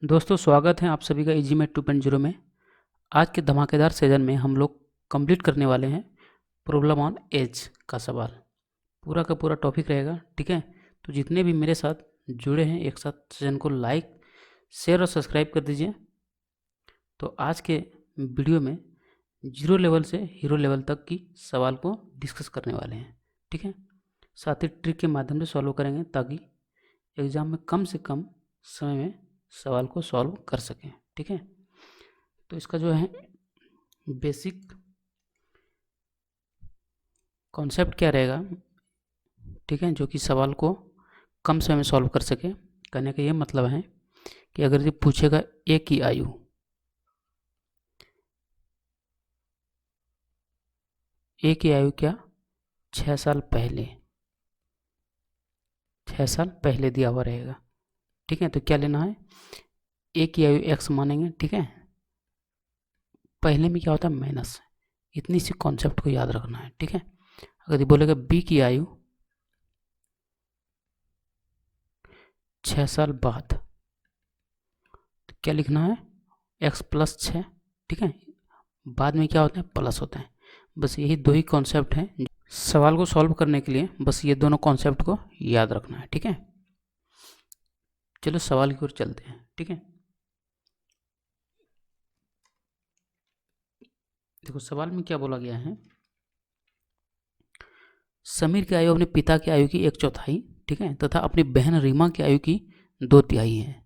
दोस्तों स्वागत है आप सभी का इजी मैथ 2.0 में। आज के धमाकेदार सेशन में हम लोग कंप्लीट करने वाले हैं प्रॉब्लम ऑन एज का सवाल। पूरा का पूरा टॉपिक रहेगा, ठीक है। तो जितने भी मेरे साथ जुड़े हैं एक साथ सेशन को लाइक शेयर और सब्सक्राइब कर दीजिए। तो आज के वीडियो में जीरो लेवल से हीरो लेवल तक की सवाल को डिस्कस करने वाले हैं, ठीक है। साथ ही ट्रिक के माध्यम से सॉल्व करेंगे ताकि एग्ज़ाम में कम से कम समय में सवाल को सॉल्व कर सकें, ठीक है। तो इसका जो है बेसिक कॉन्सेप्ट क्या रहेगा, ठीक है, जो कि सवाल को कम समय में सॉल्व कर सके। कहने का ये मतलब है कि अगर ये पूछेगा ए की आयु, ए की आयु क्या 6 साल पहले, 6 साल पहले दिया हुआ रहेगा, ठीक है। तो क्या लेना है, ए की आयु एक्स मानेंगे, ठीक है। पहले में क्या होता है माइनस, इतनी सी कॉन्सेप्ट को याद रखना है, ठीक है। अगर ये बोलेगा बी की आयु 6 साल बाद, तो क्या लिखना है x प्लस 6, ठीक है। बाद में क्या होता है प्लस होता है। बस यही दो ही कॉन्सेप्ट हैं सवाल को सॉल्व करने के लिए, बस ये दोनों कॉन्सेप्ट को याद रखना है, ठीक है। चलो सवाल की ओर चलते हैं, ठीक है। देखो सवाल में क्या बोला गया है, समीर की आयु अपने पिता की आयु की 1/4, ठीक है, तथा अपनी बहन रीमा की आयु की 2/3 है।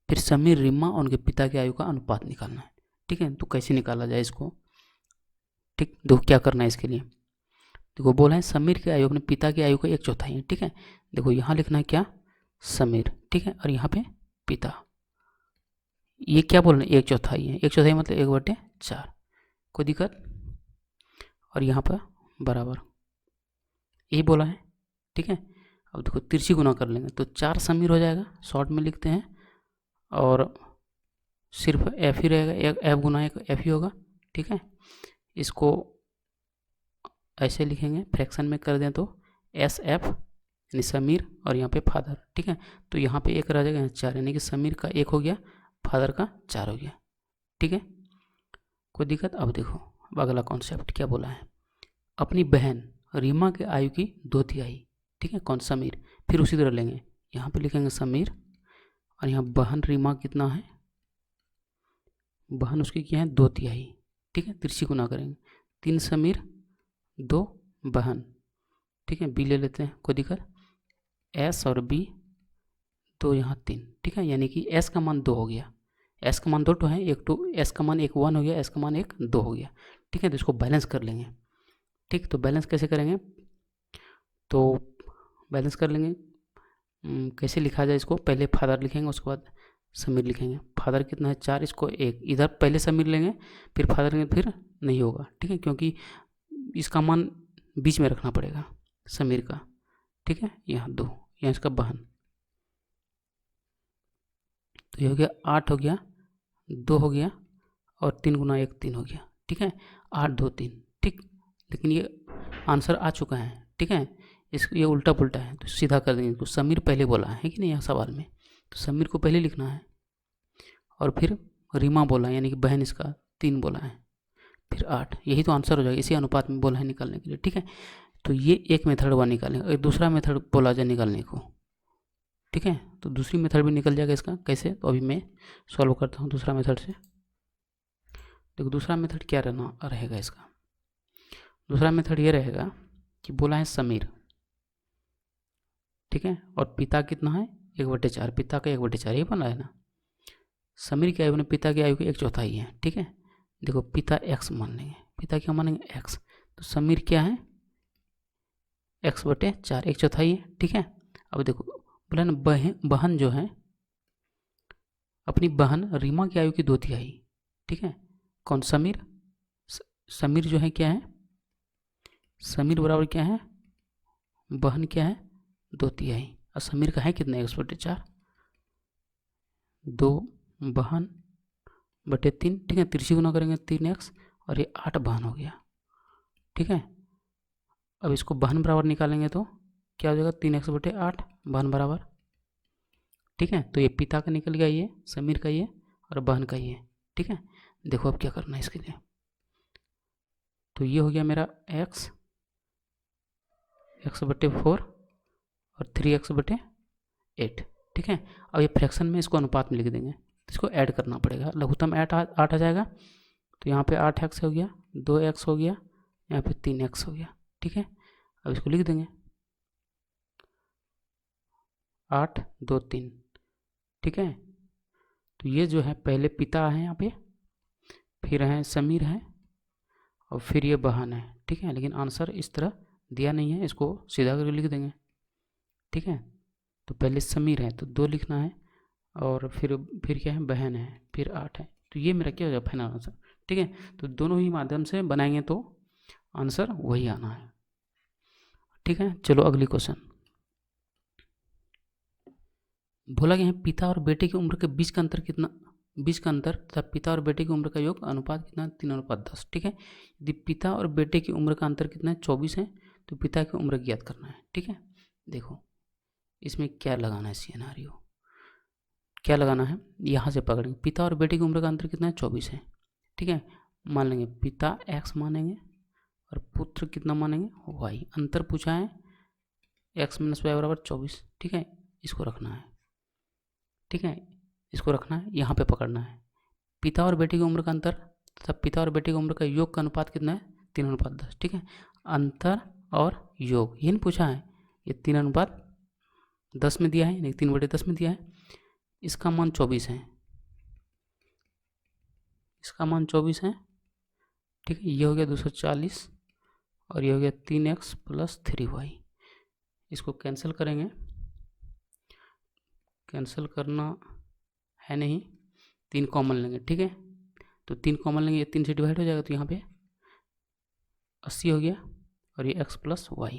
फिर समीर रीमा और उनके पिता की आयु का अनुपात निकालना है, ठीक है। तो कैसे निकाला जाए इसको, ठीक। देखो क्या करना है इसके लिए, देखो बोला है समीर की आयु अपने पिता की आयु का 1/4 है, ठीक है। देखो यहाँ लिखना है क्या समीर, ठीक है, और यहाँ पे पिता। ये क्या बोल रहे हैं 1/4 है, 1/4 मतलब 1/4, कोई दिक्कत। और यहाँ पर बराबर यही बोला है, ठीक है। अब देखो तिरछी गुना कर लेंगे तो 4 समीर हो जाएगा, शॉर्ट में लिखते हैं, और सिर्फ एफ ही रहेगा, एक एफ गुना एक एफ ही होगा, ठीक है। इसको ऐसे लिखेंगे, फ्रैक्शन में कर दें तो एस एफ यानी समीर और यहाँ पे फादर, ठीक है। तो यहाँ पे एक रह जाएगा, यहाँ 4, यानी कि समीर का 1 हो गया, फादर का 4 हो गया, ठीक है। कोई दिक्कत। अब देखो अब अगला कॉन्सेप्ट क्या बोला है, अपनी बहन रीमा के आयु की 2/3, ठीक है, कौन समीर। फिर उसी तरह लेंगे, यहाँ पे लिखेंगे समीर, और यहाँ बहन रीमा कितना है, बहन उसकी क्या है 2/3, ठीक है। तिरछी गुना करेंगे, 3 समीर 2 बहन, ठीक है। बी ले लेते हैं, कोई दिक्कत। एस और बी 2 यहाँ 3, ठीक है, यानी कि एस का मान 2 हो गया। एस का मान 2 तो है, एक 2, एस का मान 1 1 हो गया, एस का मान 1 2 हो गया, ठीक है। तो इसको बैलेंस कर लेंगे, ठीक। तो बैलेंस कैसे करेंगे, तो बैलेंस कर लेंगे, कैसे लिखा जाए इसको, पहले फादर लिखेंगे उसके बाद समीर लिखेंगे। फादर कितना है 4, इसको 1, इधर पहले समीर लेंगे फिर फादर लेंगे, फिर नहीं होगा, ठीक है, क्योंकि इसका मान बीच में रखना पड़ेगा समीर का, ठीक है। यहाँ 2, यहाँ इसका बहन, तो ये हो गया 8 हो गया, 2 हो गया, और 3 गुना 1 3 हो गया, ठीक है। 8 2 3, ठीक। लेकिन ये आंसर आ चुका है, ठीक है। ये उल्टा पुल्टा है तो सीधा कर देंगे। तो समीर पहले बोला है कि नहीं यहाँ सवाल में, तो समीर को पहले लिखना है, और फिर रीमा बोला है यानी कि बहन इसका 3 बोला है, फिर 8, यही तो आंसर हो जाएगा। इसी अनुपात में बोला है निकालने के लिए, ठीक है। तो ये एक मेथड हुआ निकालने, एक दूसरा मेथड बोला जाए निकालने को, ठीक है। तो दूसरी मेथड भी निकल जाएगा इसका, कैसे, तो अभी मैं सॉल्व करता हूँ दूसरा मेथड से। देखो दूसरा मेथड क्या रहेगा इसका, दूसरा मेथड ये रहेगा कि बोला है समीर, ठीक है, और पिता कितना है 1/4, पिता का 1/4 ये बना है ना। समीर की आयु ने पिता की आयु की 1/4 है, ठीक है। देखो पिता x मान लेंगे, पिता क्या मानेंगे x, तो समीर क्या है x/4, 1/4 है, ठीक है। अब देखो बोला ना बहन जो है अपनी बहन रीमा की आयु की 2/3, ठीक है। कौन समीर, समीर जो है क्या है, समीर बराबर क्या है, बहन क्या है 2/3, और समीर का है कितना 1/4, 2 बहन बटे 3, ठीक है। तिरछी गुना करेंगे 3x, और ये 8 बहन हो गया, ठीक है। अब इसको बहन बराबर निकालेंगे तो क्या हो जाएगा 3x/8, बहन बराबर ठीक है। तो ये पिता का निकल गया, ये समीर का ये, और बहन का ये, ठीक है। देखो अब क्या करना है इसके लिए। तो ये हो गया मेरा x बटे 4 और 3x बटे 8, ठीक है। अब ये फ्रैक्शन में इसको अनुपात में लिख देंगे, तो इसको ऐड करना पड़ेगा। लघुत्तम 8 आ जाएगा, तो यहाँ पे 8x हो गया, 2x हो गया, यहाँ पे 3x हो गया, ठीक है। अब इसको लिख देंगे 8 2 3, ठीक है। तो ये जो है पहले पिता है यहाँ पे, फिर है समीर है, और फिर ये बहन है, ठीक है। लेकिन आंसर इस तरह दिया नहीं है, इसको सीधा करके लिख देंगे, ठीक है। तो पहले समीर है तो 2 लिखना है, और फिर क्या है, बहन है, फिर 8 है। तो ये मेरा क्या हो जाएगा फाइनल आंसर, ठीक है। तो दोनों ही माध्यम से बनाएंगे तो आंसर वही आना है, ठीक है। चलो अगली क्वेश्चन। बोला गया है पिता और बेटे की उम्र के बीच का अंतर कितना, बीच का अंतर तथा पिता और बेटे की उम्र का योग अनुपात कितना, 3:10, ठीक है। यदि पिता और बेटे की उम्र का अंतर कितना है, 24 है, तो पिता की उम्र ज्ञात करना है, ठीक है। देखो इसमें क्या लगाना है, सिनेरियो क्या लगाना है, यहाँ से पकड़ेंगे। पिता और बेटे की उम्र का अंतर कितना है, 24 है, ठीक है। मान लेंगे पिता x मानेंगे और पुत्र कितना मानेंगे, y। अंतर पूछा है x - y बराबर 24, ठीक है। इसको रखना है, ठीक है, इसको रखना है, यहाँ पे पकड़ना है। पिता और बेटे की उम्र का अंतर तथा पिता और बेटे की उम्र का योग का अनुपात कितना है, 3:10, ठीक है। अंतर और योग ये नहीं पूछा है, ये 3:10 में दिया है, नहीं 3/10 में दिया है। इसका मान 24 है, इसका मान 24 है, ठीक है। ये हो गया 240 और ये हो गया 3x + 3y। इसको कैंसिल करेंगे, कैंसिल करना है नहीं, 3 कॉमन लेंगे, ठीक है। तो 3 कॉमन लेंगे, ये 3 से डिवाइड हो जाएगा, तो यहाँ पे 80 हो गया, और ये x + y,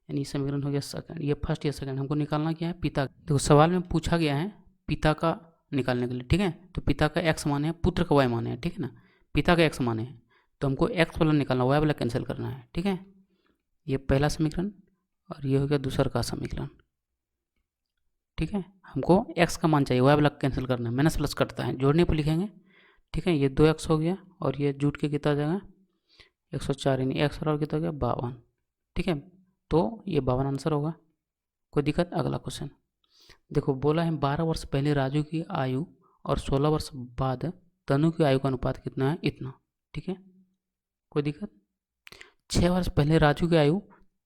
यानी समीकरण हो गया सेकंड। ये फर्स्ट या सेकंड, हमको निकालना क्या है, पिता। देखो सवाल में पूछा गया है पिता का निकालने के लिए, ठीक है। तो पिता का x माने है, पुत्र का y माने हैं, ठीक है ना। पिता का x माने हैं, तो हमको x वाला निकालना, y वाला कैंसिल करना है, ठीक है। ये पहला समीकरण और ये हो गया दूसरा का समीकरण, ठीक है। हमको x का मान चाहिए, y वाला कैंसिल करना है, माइनस प्लस कटता है, जोड़ने पर लिखेंगे, ठीक है। ये 2x हो गया और ये जुट के कितना आ जाएगा, 104, यानी x बराबर कितना हो गया, 52, ठीक है। तो ये 52 आंसर होगा, कोई दिक्कत। अगला क्वेश्चन देखो, बोला है 12 वर्ष पहले राजू की आयु और 16 वर्ष बाद तनु की आयु का अनुपात कितना है, इतना, ठीक है। कोई दिक्कत। 6 वर्ष पहले राजू की आयु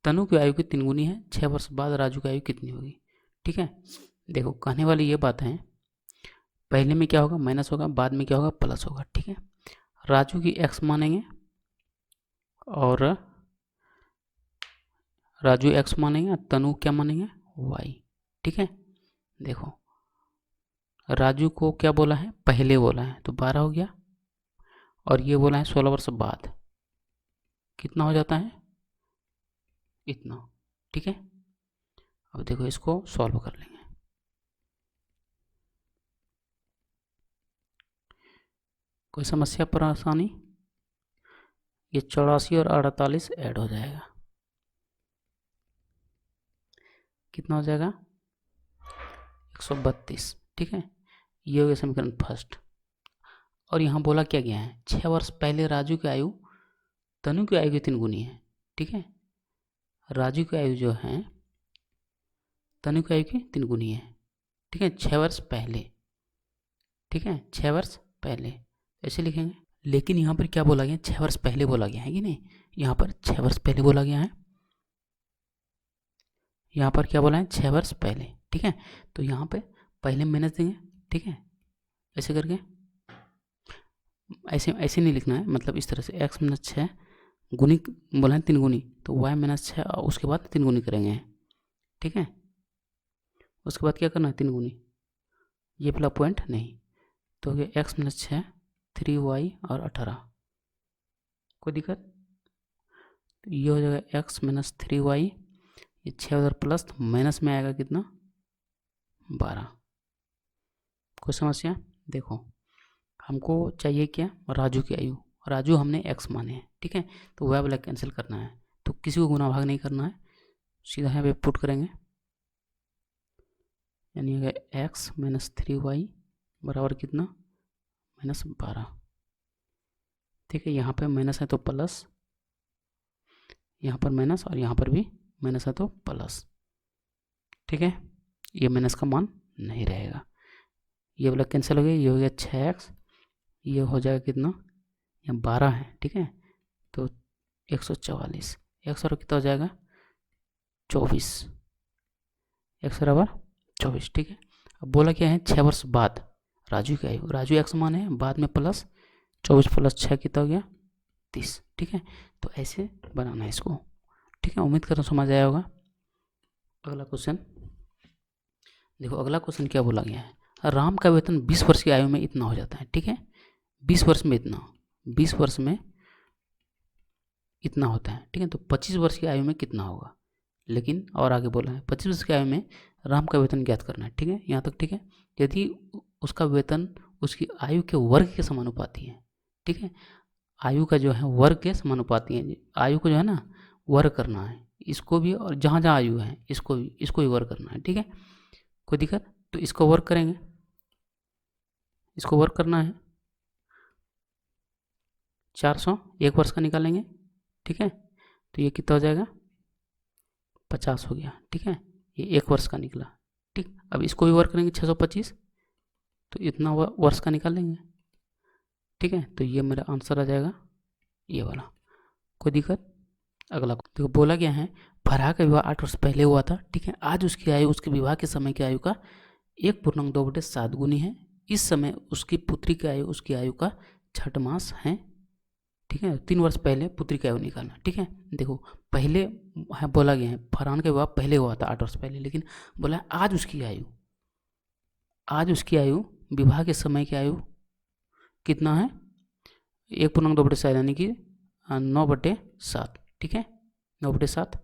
तनु की आयु की 3 गुनी है, 6 वर्ष बाद राजू की आयु कितनी होगी, ठीक है। देखो कहने वाली ये बात है, पहले में क्या होगा, माइनस होगा, बाद में क्या होगा, प्लस होगा, ठीक है। राजू की x मानेंगे और राजू x मानेंगे, तनु क्या मानेंगे, y, ठीक है। देखो राजू को क्या बोला है, पहले बोला है, तो 12 हो गया, और ये बोला है 16 वर्ष बाद, कितना हो जाता है, इतना, ठीक है। अब देखो इसको सॉल्व कर लेंगे। कोई समस्या परेशानी, ये 84 और 48 ऐड हो जाएगा, कितना हो जाएगा, 132, ठीक है। ये हो गया समीकरण फर्स्ट। और यहाँ बोला क्या गया है, 6 वर्ष पहले राजू की आयु तनु की आयु की 3 गुनी है, ठीक है। राजू की आयु जो है तनु की आयु की 3 गुनी है, ठीक है। 6 वर्ष पहले, ठीक है, 6 वर्ष पहले ऐसे लिखेंगे। लेकिन यहाँ पर क्या बोला गया, 6 वर्ष पहले बोला गया है कि नहीं, यहाँ पर 6 वर्ष पहले बोला गया है, यहाँ पर क्या बोला है, 6 वर्ष पहले, ठीक है। तो यहाँ पे पहले माइनस देंगे, ठीक है, ऐसे करके, ऐसे नहीं लिखना है, मतलब इस तरह से x - 6 गुनी बोला है 3 गुनी, तो y - 6 और उसके बाद 3 गुनी करेंगे, ठीक है। उसके बाद क्या करना है, 3 गुनी, ये वाला पॉइंट नहीं, तो ये x - 6 3y और 18, कोई दिक्कत। तो ये हो जाएगा x - 3y, ये 6 उधर प्लस, तो माइनस में आएगा कितना, 12। कोई समस्या। देखो हमको चाहिए क्या, राजू की आयु, राजू हमने x माने हैं, ठीक है। तो वह वाला कैंसिल करना है, तो किसी को गुना भाग नहीं करना है, सीधा यहाँ पे पुट करेंगे, यानी x माइनस 3y बराबर कितना, -12। ठीक है, यहाँ पे माइनस है तो प्लस, यहाँ पर माइनस और यहाँ पर भी माइनस है तो प्लस। ठीक है, ये माइनस का मान नहीं रहेगा, ये वाला कैंसिल हो गया, ये हो गया 6x, ये हो जाएगा कितना, यहाँ 12 है। ठीक है, तो 144, x और कितना हो जाएगा 24, x बराबर 24। ठीक है, अब बोला क्या है 6 वर्ष बाद राजू की आयु, राजू x मान है, बाद में प्लस 24 प्लस 6 कितना हो गया 30। ठीक है, तो ऐसे बनाना है इसको। ठीक है, उम्मीद करता हूँ समझ आया होगा। अगला क्वेश्चन देखो, अगला क्वेश्चन क्या बोला गया है, राम का वेतन 20 वर्ष की आयु में इतना हो जाता है। ठीक है, 20 वर्ष में इतना, 20 वर्ष में इतना होता है। ठीक है, तो 25 वर्ष की आयु में कितना होगा, लेकिन और आगे बोला है 25 वर्ष की आयु में राम का वेतन ज्ञात करना है। ठीक है, यहाँ तक ठीक है। यदि उसका वेतन उसकी आयु के वर्ग के समानुपाती है, ठीक है, आयु का जो है वर्ग के समानुपाती है, आयु को जो है ना वर्ग करना है, इसको भी और जहाँ जहाँ आयु है इसको भी वर्ग करना है। ठीक है, कोई दिक्कत, तो इसको वर्क करेंगे, इसको वर्क करना है 400, 1 वर्ष का निकालेंगे। ठीक है, तो ये कितना हो जाएगा 50 हो गया। ठीक है, ये 1 वर्ष का निकला। ठीक, अब इसको भी वर्क करेंगे 625, तो इतना वर्ष का निकाल लेंगे। ठीक है, तो ये मेरा आंसर आ जाएगा ये वाला। कोई दिक्कत। अगला देखो, बोला गया है फरहा का विवाह 8 वर्ष पहले हुआ था। ठीक है, आज उसकी आयु उसके विवाह के समय की आयु का 1/2/7 गुनी है। इस समय उसकी पुत्री की आयु उसकी आयु का 6 मास है। ठीक है, 3 वर्ष पहले पुत्री की आयु निकालना। ठीक है, देखो पहले है बोला गया है फरहान का विवाह पहले हुआ था 8 वर्ष पहले, लेकिन बोला है आज उसकी आयु विवाह के समय की आयु कितना है 1/2/7 यानी कि 9/7। ठीक है, 9/7।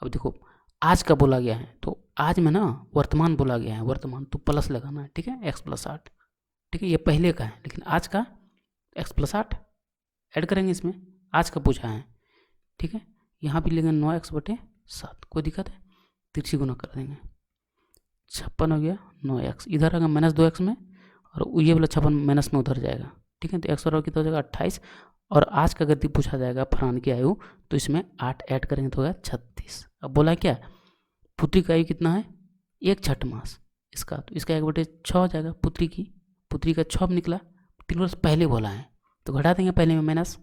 अब देखो आज का बोला गया है, तो आज में ना वर्तमान बोला गया है, वर्तमान तो प्लस लगाना है। ठीक है, x+8। ठीक है, ये पहले का है, लेकिन आज का x+8 ऐड करेंगे इसमें, आज का पूछा है। ठीक है, यहाँ भी लेंगे 9x/7। कोई दिक्कत है, तिरछी गुना कर देंगे, 56 हो गया 9x, इधर आएगा -2x में, और ये वाला 56 माइनस में उधर जाएगा। ठीक है, तो x बराबर कितना हो जाएगा 28, और आज का गति पूछा जाएगा फरहान की आयु, तो इसमें 8 ऐड करेंगे तो होगा 36। अब बोला क्या पुत्री का आयु कितना है 1/6 मास इसका, तो इसका 1/6 हो जाएगा। पुत्री का 6 निकला, 3 वर्ष पहले बोला है तो घटा देंगे पहले में माइनस।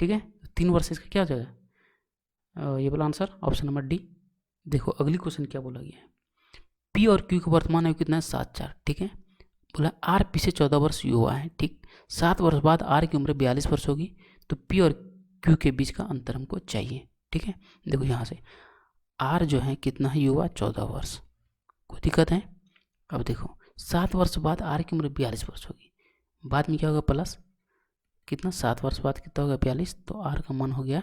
ठीक है, 3 वर्ष इसका क्या हो जाएगा, ये बोला आंसर ऑप्शन नंबर डी। देखो अगली क्वेश्चन क्या बोला गया है, पी और क्यू का वर्तमान आयु कितना है 7/4। ठीक है, बोला आर पी से 14 वर्ष युवा है। ठीक, 7 वर्ष बाद आर की उम्र 42 वर्ष होगी, तो पी और क्यू के बीच का अंतर हमको चाहिए। ठीक है, देखो यहाँ से आर जो है कितना है युवा 14 वर्ष, कोई दिक्कत है। अब देखो 7 वर्ष बाद आर की उम्र 42 वर्ष होगी, बाद में क्या होगा प्लस कितना, 7 वर्ष बाद कितना होगा 42, तो आर का मान हो गया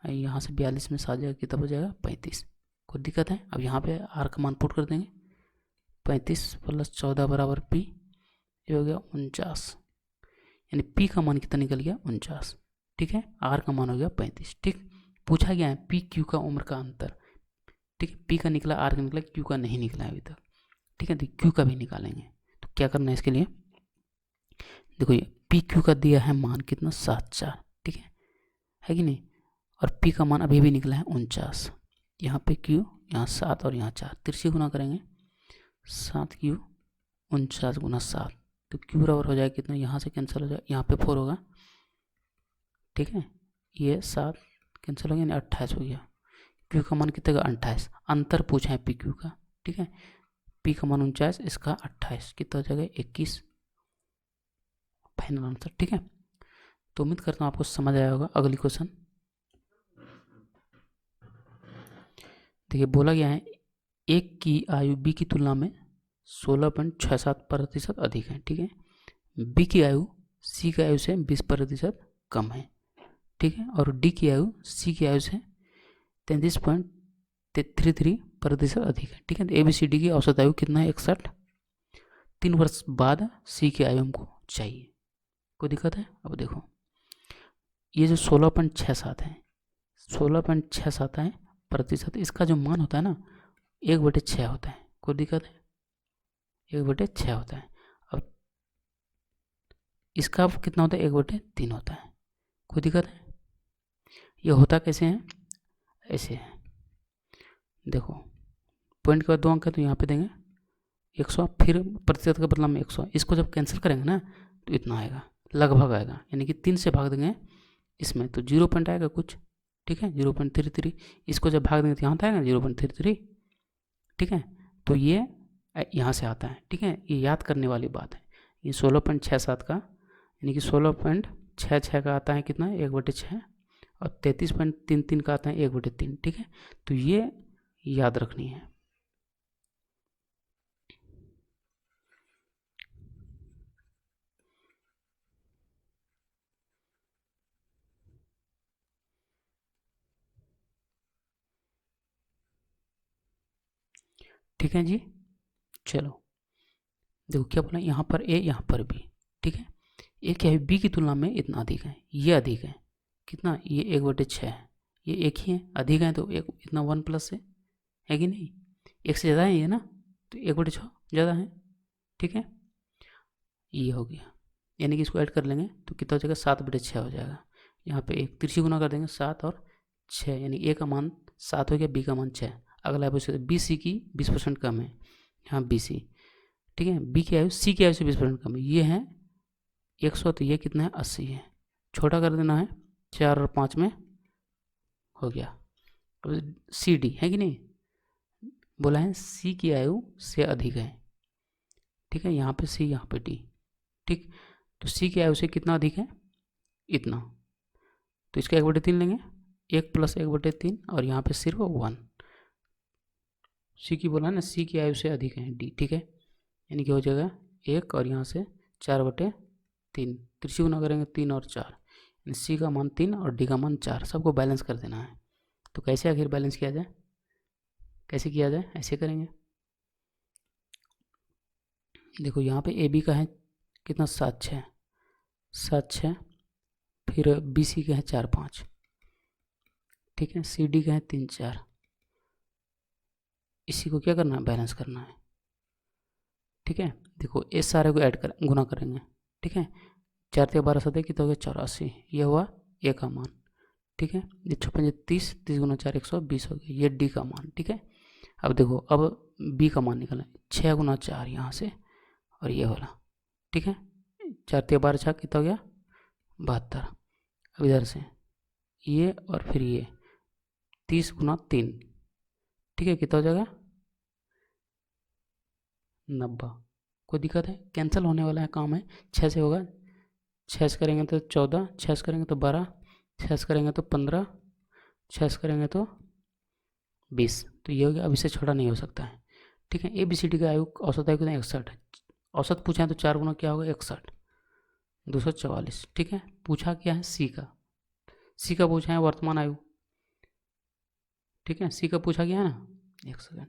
यहाँ से 42 में 7 जाएगा कितना हो जाएगा 35। कोई दिक्कत है। अब यहाँ पे आर का मान पुट कर देंगे, 35 + 14 बराबर पी, ये हो गया 49, यानी पी का मान कितना निकल गया 49। ठीक है, आर का मान हो गया 35। ठीक, पूछा गया है पी क्यू का उम्र का अंतर। ठीक है, पी का निकला, आर का निकला, क्यू का नहीं निकला अभी तक। ठीक है, तो क्यू का भी निकालेंगे, तो क्या करना है इसके लिए, देखो ये पी क्यू का दिया है मान कितना 7/4। ठीक है कि नहीं, और पी का मान अभी भी निकला है 49। यहाँ पे क्यू, यहाँ 7 और यहाँ 4, तिरछी गुना करेंगे, 7Q 49 × 7, तो क्यू बराबर हो जाएगा कितना, यहाँ से कैंसिल हो जाएगा, यहाँ पे 4 होगा। ठीक है, ये 7 कैंसिल हो गया, 28 हो गया। क्यू का मान कितना का 28, अंतर पूछा है पी क्यू का। ठीक है, पी का मान 49, इसका 28, कितना हो जाएगा 21, फाइनल आंसर। ठीक है, तो उम्मीद करता हूँ आपको समझ आया होगा। अगली क्वेश्चन देखिए, बोला गया है एक की आयु बी की तुलना में 16.67% अधिक है। ठीक है, बी की आयु सी की आयु से 20% कम है। ठीक है, और डी की आयु सी की आयु से 33.33% अधिक है। ठीक है, तो ए बी सी डी की औसत आयु कितना है 61। 3 वर्ष बाद सी की आयु हमको चाहिए, कोई दिक्कत है। अब देखो ये जो 16.67 है, 16.67 है प्रतिशत, इसका जो मान होता है ना 1/6 होता है, कोई दिक्कत है। 1/6 होता है। अब इसका कितना होता है, 1/3 होता है। कोई दिक्कत है? ये होता कैसे है, ऐसे है, देखो पॉइंट के बाद 2 अंक है तो यहाँ पे देंगे 100, फिर प्रतिशत के बदला में 100। इसको जब कैंसिल करेंगे ना तो इतना आएगा, लगभग आएगा, यानी कि 3 से भाग देंगे इसमें तो 0 पॉइंट आएगा कुछ, ठीक है, 0.33। इसको जब भाग देंगे तो यहाँ आएगा 0.33, ठीक है। तो ये यहाँ से आता है, ठीक है, ये याद करने वाली बात है। ये 16.67 का, यानी कि 16.66 का आता है कितना, 1/6, और 33.33 का आता है 1/3, ठीक है। तो ये याद रखनी है। ठीक है जी, चलो देखो क्या बोला, यहाँ पर ए, यहाँ पर बी, ठीक है। ए क्या है, बी की तुलना में इतना अधिक है, ये अधिक है, कितना, ये 1/6 है, ये एक ही है, अधिक है तो एक इतना 1 प्लस है कि नहीं, एक से ज़्यादा है ये ना, तो 1/6 ज़्यादा है, ठीक है। ये हो गया, यानी कि इसको ऐड कर लेंगे तो कितना हो जाएगा, 7/6 हो जाएगा। यहाँ पे एक तिरछी गुना कर देंगे 7 और 6, यानी ए का मान 7 हो गया, बी का मान 6। अगला है बी सी की 20% कम है, यहाँ बी सी, ठीक है। बी की आयु सी की आयु से 20% कम है, ये है 100, तो ये कितना है, 80 है। छोटा कर देना है, 4 और 5 में हो गया। अब सी डी है कि नहीं, बोला है सी की आयु से अधिक है, ठीक है, यहाँ पे सी, यहाँ पे डी, ठीक। तो सी की आयु से कितना अधिक है, इतना, तो इसका 1/3 लेंगे, 1 + 1/3, और यहाँ पे सिर्फ 1। सी की बोला ना, सी की आयु से अधिक है डी, ठीक है, यानी कि हो जाएगा 1, और यहाँ से 4/3, त्रिशी गुना करेंगे 3 और 4, यानी सी का मान 3 और डी का मान 4, सबको बैलेंस कर देना है। तो कैसे आखिर बैलेंस किया जाए, कैसे किया जाए, ऐसे करेंगे, देखो यहाँ पे ए बी का है कितना, 7 6, फिर बी सी का है 4 5, ठीक है, सी डी का है 3 4। इसी को क्या करना है, बैलेंस करना है, ठीक है। देखो इस सारे को ऐड कर गुना करेंगे, ठीक है, 4 × 12 7 कितना हो गया, 84, ये हुआ ए का मान, ठीक है। ये 56 30, 30 × 4 120 हो गया, ये डी का मान, ठीक है। अब देखो, अब बी का मान निकालना है, 6 × 4 यहाँ से, और ये वाला, ठीक है, 4 × 12 6 कितना हो गया, 72। अब इधर से ये और फिर ये 30 × 3, ठीक है, कितना हो जाएगा, 90। कोई दिक्कत है, कैंसिल होने वाला है काम है, 6 से होगा, 6 से करेंगे तो 14, 6 से करेंगे तो 12, 6 से करेंगे तो 15, 6 से करेंगे तो 20, तो ये हो गया। अब इससे छोटा नहीं हो सकता है, ठीक है। ए बी सी डी का आयु औसत आयु कितना, 61 है, औसत पूछा है तो 4 गुना क्या होगा, 61, 244, ठीक है। पूछा क्या है, सी का पूछा है वर्तमान आयु, ठीक है, सी का पूछा गया है ना, एक सेकेंड,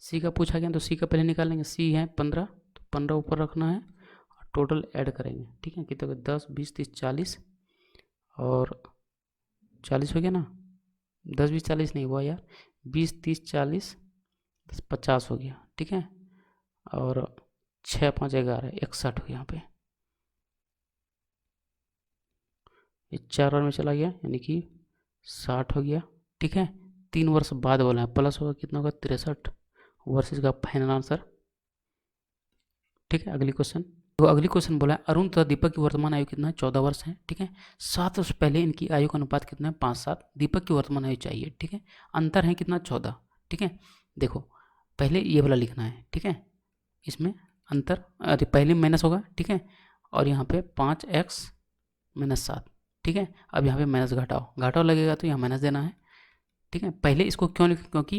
सी का पूछा गया तो सी का पहले निकाल लेंगे, सी है 15, तो 15 ऊपर रखना है, और टोटल ऐड करेंगे, ठीक है, कितना 10 20 30 40, और 40 हो गया ना, 10 20 40 नहीं हुआ यार, 20 30 40 10 50 हो गया, ठीक है, और 6 5 11 61 हो यहाँ पे, ये 4 और में चला गया, यानी कि 60 हो गया, ठीक है। 3 वर्ष बाद बोला है, प्लस होगा कितना होगा, 63 वर्ष इसका फाइनल आंसर, ठीक है। अगली क्वेश्चन, तो अगली क्वेश्चन बोला है अरुण तथा दीपक की वर्तमान आयु कितना है, 14 वर्ष है, ठीक है। 7 वर्ष पहले इनकी आयु का अनुपात कितना है, 5:7। दीपक की वर्तमान आयु चाहिए, ठीक है, अंतर है कितना, 14, ठीक है। देखो पहले ये वाला लिखना है, ठीक है, इसमें अंतर, अरे पहले माइनस होगा, ठीक है, और यहाँ पे 5x - 7, ठीक है। अब यहाँ पे माइनस घटाओ लगेगा तो यहाँ माइनस देना है, ठीक है। पहले इसको क्यों लिख, क्योंकि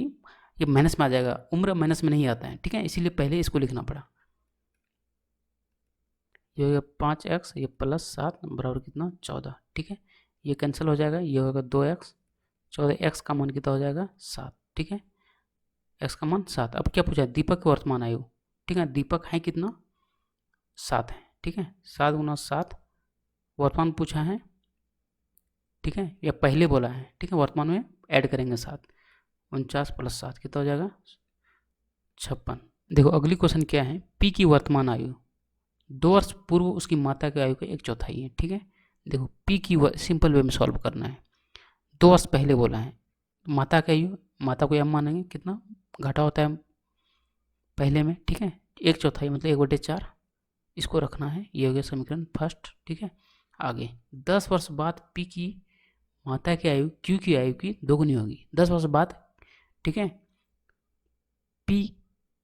ये माइनस में आ जाएगा, उम्र माइनस में नहीं आता है, ठीक है, इसीलिए पहले इसको लिखना पड़ा। ये होगा 5x, ये +7 बराबर कितना, 14, ठीक है। ये कैंसिल हो जाएगा, ये होगा 2x, 14x का मान कितना हो जाएगा, 7, ठीक है, x का मान 7। अब क्या पूछा है, दीपक की वर्तमान आयु, ठीक है, दीपक है कितना, 7 है, ठीक है, 7 × 7 वर्तमान पूछा है, ठीक है, या पहले बोला है, ठीक है, वर्तमान में ऐड करेंगे 7, 49 + 7 कितना हो जाएगा, 56, देखो अगली क्वेश्चन क्या है, पी की वर्तमान आयु 2 वर्ष पूर्व उसकी माता की आयु का 1/4 है। ठीक है, देखो पी की सिंपल वे में सॉल्व करना है। 2 वर्ष पहले बोला है, माता की आयु, माता को m मानेंगे, कितना घटा होता है पहले में। ठीक है, 1/4 मतलब 1/4 इसको रखना है। ये हो गया समीकरण फर्स्ट। ठीक है, आगे 10 वर्ष बाद पी की माता की आयु क्यू की आयु की दोगुनी होगी 10 वर्ष बाद। ठीक है, पी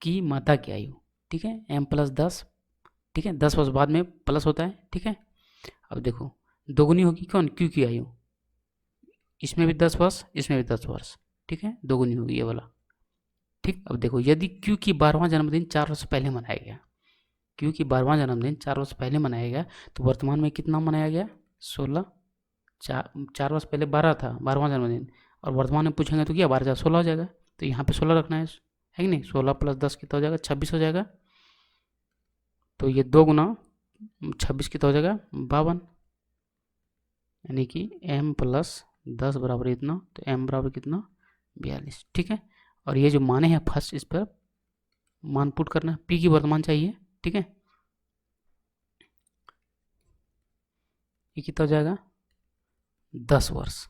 की माता की आयु, ठीक है, m+10। ठीक है, 10 वर्ष बाद में प्लस होता है। ठीक है, अब देखो दोगुनी होगी कौन, क्यू की आयु, इसमें भी 10 वर्ष, इसमें भी 10 वर्ष। ठीक है, दोगुनी होगी ये वाला। ठीक, अब देखो यदि क्यू की 12वां जन्मदिन 4 वर्ष पहले मनाया गया, क्यू की 12वां जन्मदिन 4 वर्ष पहले मनाया गया, तो वर्तमान में कितना मनाया गया, 16। 4 वर्ष पहले 12 था 12वां जन्मदिन, और वर्तमान में पूछेंगे तो क्या 12 16 हो जाएगा, तो यहाँ पे 16 रखना है कि नहीं। 16 + 10 कितना हो जाएगा, 26 हो जाएगा। तो ये 2 गुना 26 कितना हो जाएगा, 52, यानी कि m+10 बराबर इतना, तो m बराबर कितना, 42। ठीक है, और ये जो माने हैं फर्स्ट, इस पर मान पुट करना है। पी की वर्तमान चाहिए। ठीक है, ये कितना हो जाएगा, 10 वर्ष,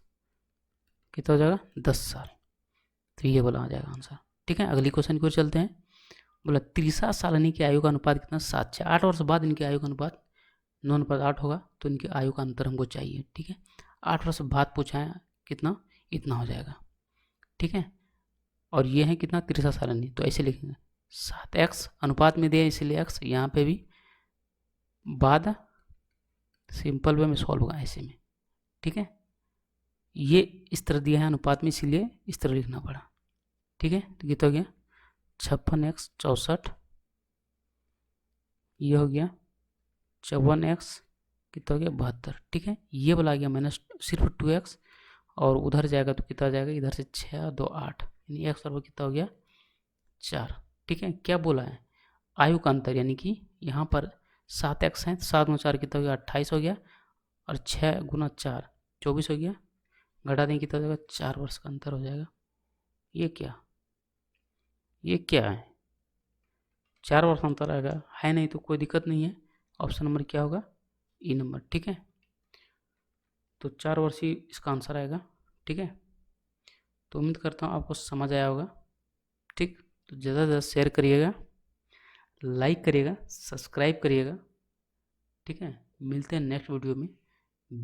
कितना हो जाएगा, 10 साल। तो ये बोला आ जाएगा आंसर। ठीक है, अगली क्वेश्चन की ओर चलते हैं। बोला त्रिशा सालनी की आयु का अनुपात कितना, 7 से 8 वर्ष बाद इनकी आयु का अनुपात 9:8 होगा, तो इनकी आयु का अंतर हमको चाहिए। ठीक है, 8 वर्ष बाद पूछा है कितना, इतना हो जाएगा। ठीक है, और ये है कितना, त्रिशा सालनी, तो ऐसे लिखेंगे 7x अनुपात में दिया इसलिए x, यहाँ पे भी बाद सिंपल वे में सॉल्व होगा ऐसे में। ठीक है, ये इस तरह दिया है अनुपात में, इसीलिए इस तरह लिखना पड़ा। ठीक है, तो कितना हो गया, 56x 64, ये हो गया 54x कितना हो गया, 72। ठीक है, ये वाला आ गया माइनस सिर्फ 2x, और उधर जाएगा तो कितना जाएगा, इधर से 6 2 8, यानी x और कितना हो गया, 4। ठीक है, क्या बोला है, आयु का अंतर, यानी कि यहाँ पर 7x है, 7 गुना 4 कितना हो गया, 28 हो गया, और 6 गुना 4 24 हो गया, घटा देंगे कितना हो जाएगा, 4 वर्ष का अंतर हो जाएगा। ये क्या है, 4 वर्ष अंतर आएगा, है नहीं तो कोई दिक्कत नहीं है। ऑप्शन नंबर क्या होगा, ई नंबर। ठीक है, तो 4 वर्ष ही इसका आंसर आएगा। ठीक है, तो उम्मीद करता हूँ आपको समझ आया होगा। ठीक, तो ज़्यादा से ज़्यादा शेयर करिएगा, लाइक करिएगा, सब्सक्राइब करिएगा। ठीक है, मिलते हैं नेक्स्ट वीडियो में।